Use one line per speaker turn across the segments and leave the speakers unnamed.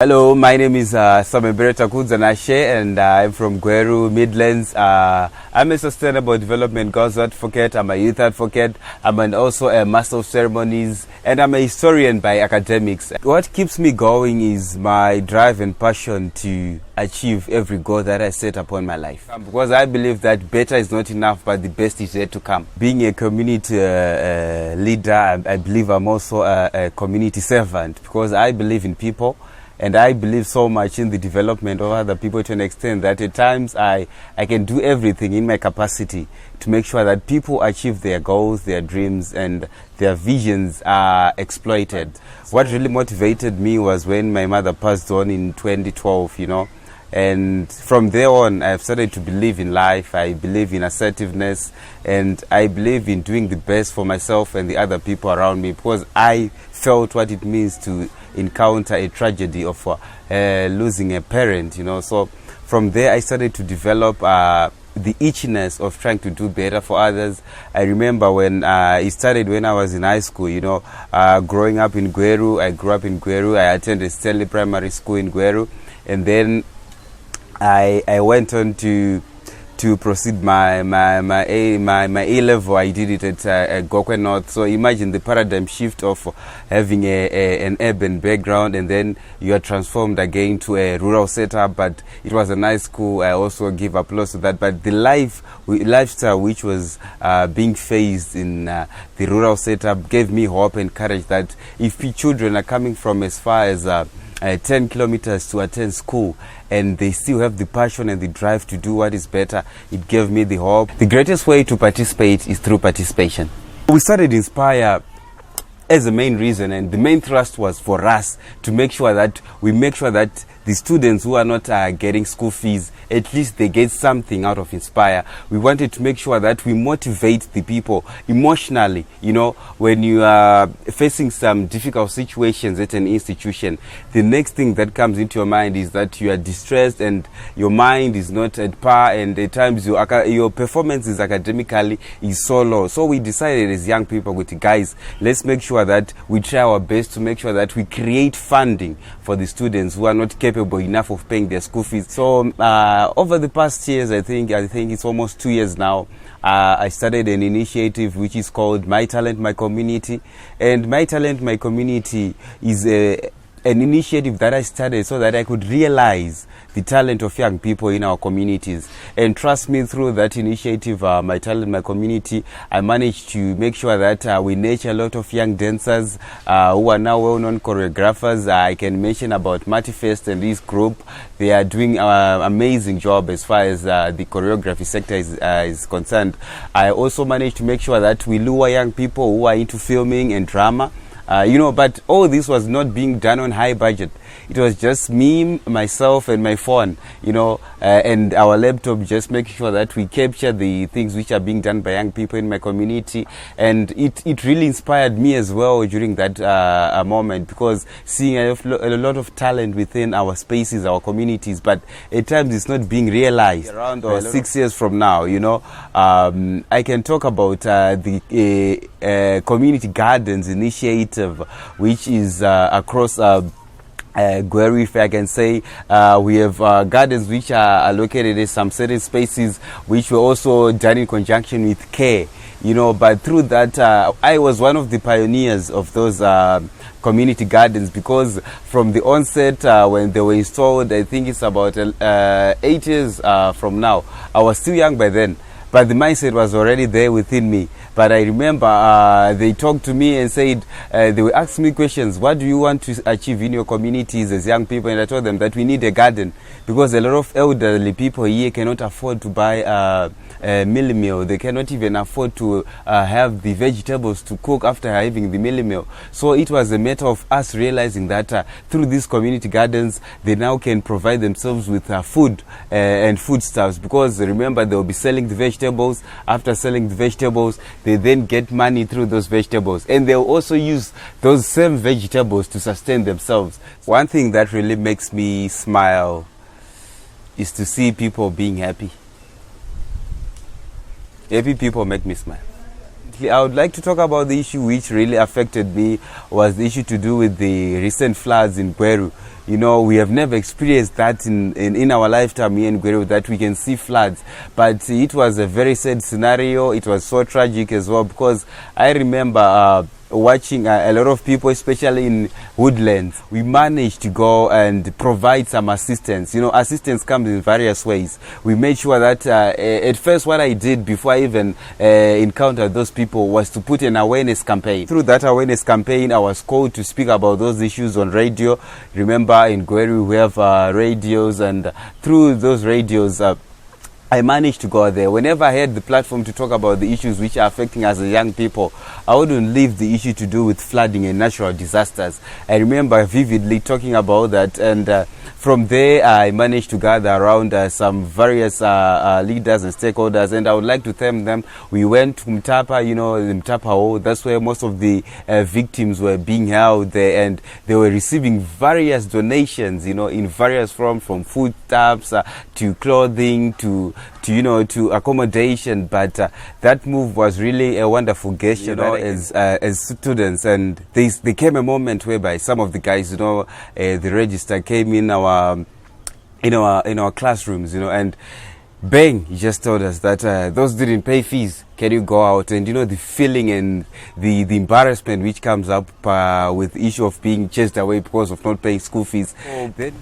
Hello, my name is Samhembere Takudzwanashe and I'm from Gweru, Midlands. I'm a sustainable development goals advocate, I'm a youth advocate, I'm also a master of ceremonies, and I'm a historian by academics. What keeps me going is my drive and passion to achieve every goal that I set upon my life. Because I believe that better is not enough, but the best is yet to come. Being a community leader, I believe I'm also a community servant because I believe in people. And I believe so much in the development of other people to an extent that at times I can do everything in my capacity to make sure that people achieve their goals, their dreams, and their visions are exploited. What really motivated me was when my mother passed on in 2012, And from there on, I've started to believe in life. I believe in assertiveness, and I believe in doing the best for myself and the other people around me because I felt what it means to encounter a tragedy of losing a parent, So from there, I started to develop the itchiness of trying to do better for others. I remember when it started when I was in high school, growing up in Gweru. I grew up in Gweru. I attended Stanley Primary School in Gweru, and then I went on to proceed my A level. I did it at Gokwe North. So imagine the paradigm shift of having an urban background and then you are transformed again to a rural setup. But it was a nice school. I also give applause to that. But the lifestyle which was being faced in the rural setup gave me hope and courage that if children are coming from as far as 10 kilometers to attend school and they still have the passion and the drive to do what is better, it gave me the hope. The greatest way to participate is through participation. We started Inspire as the main reason, and the main thrust was for us to make sure that the students who are not getting school fees, at least they get something out of Inspire. We wanted to make sure that we motivate the people emotionally. When you are facing some difficult situations at an institution, the next thing that comes into your mind is that you are distressed and your mind is not at par, and at times your performance is academically is so low. So we decided as young people, with guys, let's make sure that we try our best to make sure that we create funding for the students who are not capable enough of paying their school fees. So over the past years, I think it's almost 2 years now, I started an initiative which is called My Talent, My Community. And My Talent, My Community is an initiative that I started so that I could realize the talent of young people in our communities. And trust me, through that initiative, My Talent, My Community, I managed to make sure that we nurture a lot of young dancers who are now well-known choreographers. I can mention about Manifest and this group. They are doing an amazing job as far as the choreography sector is concerned. I also managed to make sure that we lure young people who are into filming and drama. But all this was not being done on high budget. It was just me, myself, and my phone, and our laptop, just making sure that we capture the things which are being done by young people in my community. And it really inspired me as well during that moment, because seeing a lot of talent within our spaces, our communities, but at times it's not being realized. Around 6 years from now, I can talk about the Community Gardens Initiative, which is across Gweru, if I can say. We have gardens which are located in some certain spaces which were also done in conjunction with CARE, but through that I was one of the pioneers of those community gardens, because from the onset when they were installed, I think it's about 8 years from now. I was still young by then, but the mindset was already there within me. But I remember they talked to me and said, they were asking me questions, what do you want to achieve in your communities as young people? And I told them that we need a garden, because a lot of elderly people here cannot afford to buy a mealie meal. They cannot even afford to have the vegetables to cook after having the mealie meal. So it was a matter of us realizing that through these community gardens, they now can provide themselves with food and foodstuffs, because remember, they will be selling the vegetables. After selling the vegetables, they then get money through those vegetables, and they'll also use those same vegetables to sustain themselves. One thing that really makes me smile is to see people being happy. Happy people make me smile. quickly, I would like to talk about the issue which really affected me was the issue to do with the recent floods in Gweru. You know, we have never experienced that in our lifetime here in Gweru, that we can see floods. But it was a very sad scenario. It was so tragic as well, because I remember watching a lot of people, especially in woodlands. We managed to go and provide some assistance. You know, assistance comes in various ways. We made sure that at first what I did before I even encountered those people was to put an awareness campaign. Through that awareness campaign, I was called to speak about those issues on radio. Remember, in Gweru we have radios, and through those radios I managed to go there. Whenever I had the platform to talk about the issues which are affecting us as young people, I wouldn't leave the issue to do with flooding and natural disasters. I remember vividly talking about that, and from there I managed to gather around some various leaders and stakeholders, and I would like to thank them. We went to Mtapa, you know, Mtapa Hall. That's where most of the victims were being held there, and they were receiving various donations, you know, in various forms, from foodstuffs to clothing to accommodation. But that move was really a wonderful gesture, you know, as students. And there came a moment whereby some of the guys, you know, the register came in our classrooms, you know, and bang, he just told us that those didn't pay fees. Can you go out? And you know, the feeling and the embarrassment which comes up with the issue of being chased away because of not paying school fees. Then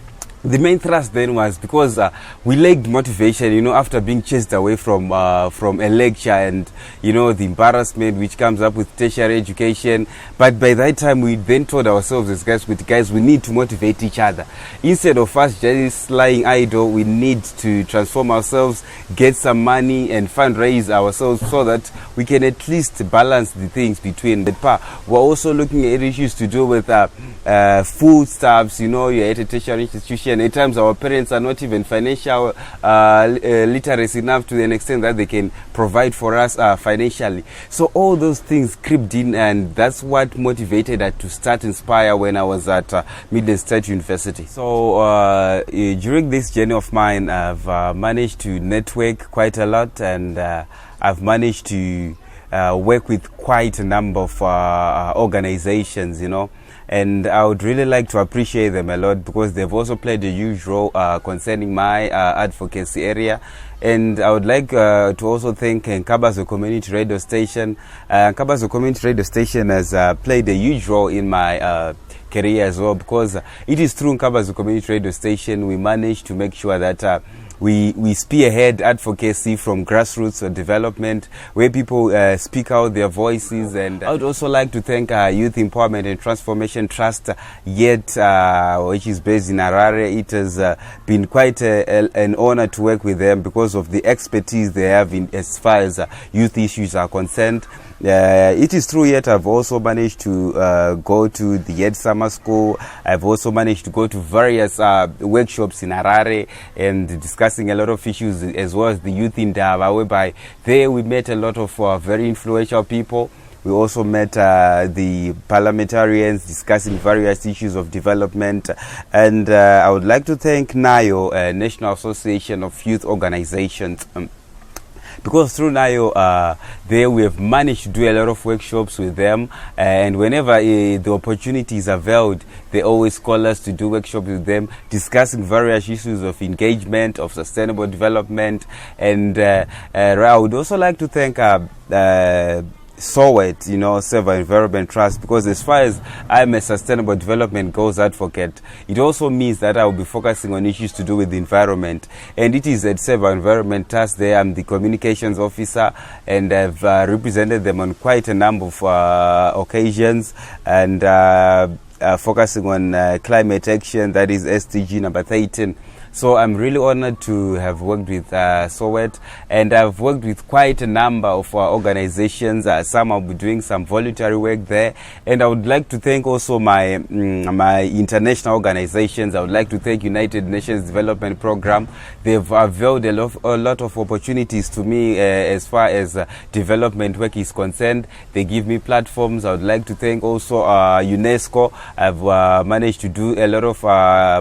the main thrust then was because we lacked motivation, you know, after being chased away from a lecture, and you know, the embarrassment which comes up with tertiary education. But by that time, we then told ourselves as guys, we need to motivate each other. Instead of us just lying idle, we need to transform ourselves, get some money and fundraise ourselves so that we can at least balance the things between the part. We're also looking at issues to do with foodstuffs. You know, you're at a tertiary institution. At times our parents are not even financial literacy enough to an extent that they can provide for us financially. So all those things crept in, and that's what motivated us to start Inspire when I was at Midland State University. So during this journey of mine, I've managed to network quite a lot, and I've managed to work with quite a number of organizations, you know. And I would really like to appreciate them a lot, because they've also played a huge role concerning my advocacy area. And I would like to also thank Nkabazo Community Radio Station. Nkabazo Community Radio Station has played a huge role in my career as well, because it is through Nkabazo Community Radio Station we managed to make sure that we spearhead advocacy from grassroots development, where people speak out their voices. And I would also like to thank Youth Empowerment and Transformation Trust, which is based in Harare. It has been quite an honor to work with them because of the expertise they have in as far as youth issues are concerned. It is true, yet I've also managed to go to the Ed Summer School. I've also managed to go to various workshops in Harare and discussing a lot of issues, as well as the youth in Dava, whereby there we met a lot of very influential people. We also met the parliamentarians discussing various issues of development. And I would like to thank NAYO, National Association of Youth Organizations. Because through NAYO, there we have managed to do a lot of workshops with them, and whenever the opportunity is availed, they always call us to do workshops with them, discussing various issues of engagement, of sustainable development. And I would also like to thank SOWET, you know, Server Environment Trust, because as far as I'm a sustainable development goals advocate, it also means that I will be focusing on issues to do with the environment. And it is at Server Environment Trust there I'm the communications officer, and I've represented them on quite a number of occasions, and focusing on climate action, that is SDG number 13. So I'm really honored to have worked with SOWET, and I've worked with quite a number of organizations. Some will be doing some voluntary work there, and I would like to thank also my my international organizations. I would like to thank United Nations Development Program. They've availed a lot of opportunities to me as far as development work is concerned. They give me platforms. I would like to thank also UNESCO. I've managed to do a lot of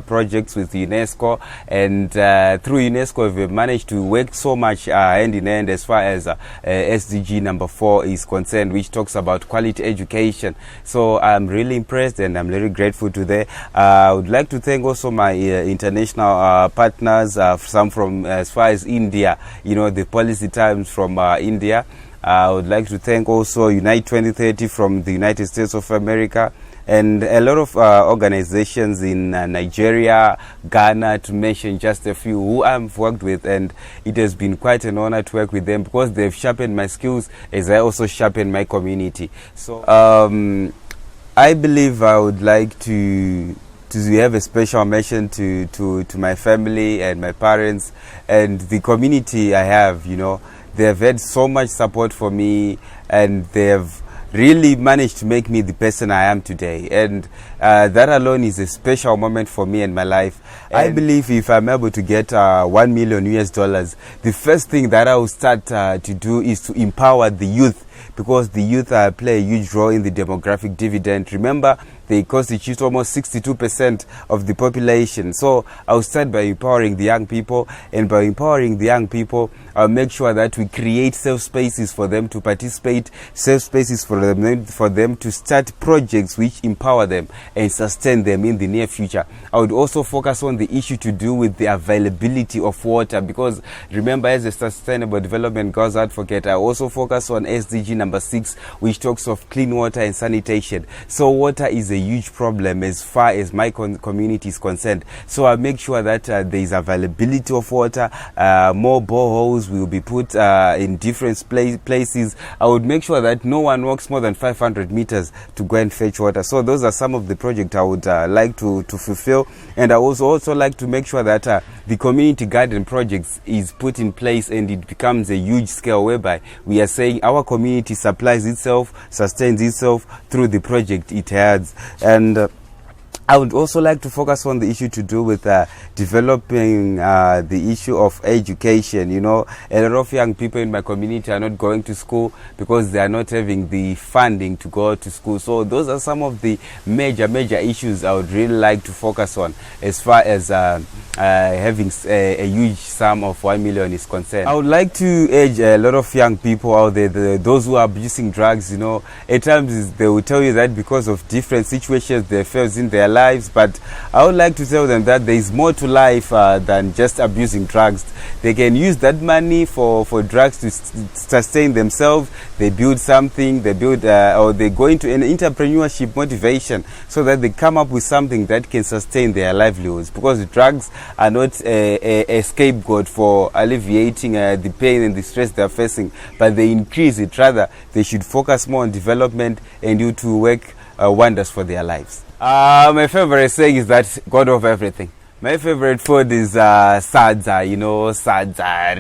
projects with UNESCO. and through UNESCO we've managed to work so much hand in hand as far as SDG number 4 is concerned, which talks about quality education. So I'm really impressed and I'm very grateful to that. I would like to thank also my international partners, some from as far as India, the policy times from India. I would like to thank also Unite 2030 from the United States of America, and a lot of organizations in Nigeria, Ghana, to mention just a few who I've worked with, and it has been quite an honor to work with them because they've sharpened my skills as I also sharpen my community. So I believe I would like to have a special mention to my family and my parents and the community I have. They have had so much support for me, and they have really managed to make me the person I am today, and that alone is a special moment for me in my life. And I believe if I'm able to get $1 million, the first thing that I will start to do is to empower the youth, because the youth play a huge role in the demographic dividend. Remember, they constitute almost 62% of the population. So I'll start by empowering the young people, and by empowering the young people, I'll make sure that we create safe spaces for them to participate, safe spaces for them to start projects which empower them and sustain them in the near future. I would also focus on the issue to do with the availability of water, because remember, as a Sustainable Development Goals Advocate, I also focus on SDG number 6, which talks of clean water and sanitation. So water is a huge problem as far as my community is concerned. So I make sure that there is availability of water. More boreholes will be put in different places. I would make sure that no one walks more than 500 meters to go and fetch water. So those are some of the projects I would like to fulfill. And I would also like to make sure that the community garden projects is put in place, and it becomes a huge scale whereby we are saying our community supplies itself, sustains itself through the project it has. And I would also like to focus on the issue to do with developing the issue of education. A lot of young people in my community are not going to school because they are not having the funding to go to school. So those are some of the major issues I would really like to focus on as far as having a huge sum of 1 million is concerned. I would like to urge a lot of young people out there, those who are abusing drugs. At times they will tell you that because of different situations they face in their lives, but I would like to tell them that there is more to life than just abusing drugs. They can use that money for drugs to sustain themselves. They build something, or they go into an entrepreneurship motivation so that they come up with something that can sustain their livelihoods, because drugs are not a scapegoat for alleviating the pain and the stress they are facing, but they increase it. Rather, they should focus more on development and do to work wonders for their lives. My favorite saying is that God of everything. My favorite food is sadza, sadza,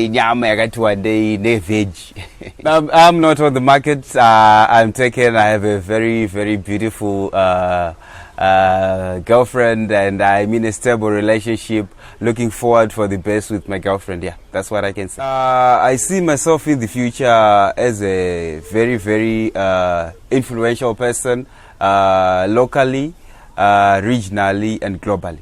nyama yakatiwa ne veg. I'm not on the market. I'm taken. I have a very, very beautiful girlfriend, and I'm in a stable relationship. Looking forward for the best with my girlfriend. Yeah, that's what I can say. I see myself in the future as a very, very influential person, locally, regionally, and globally.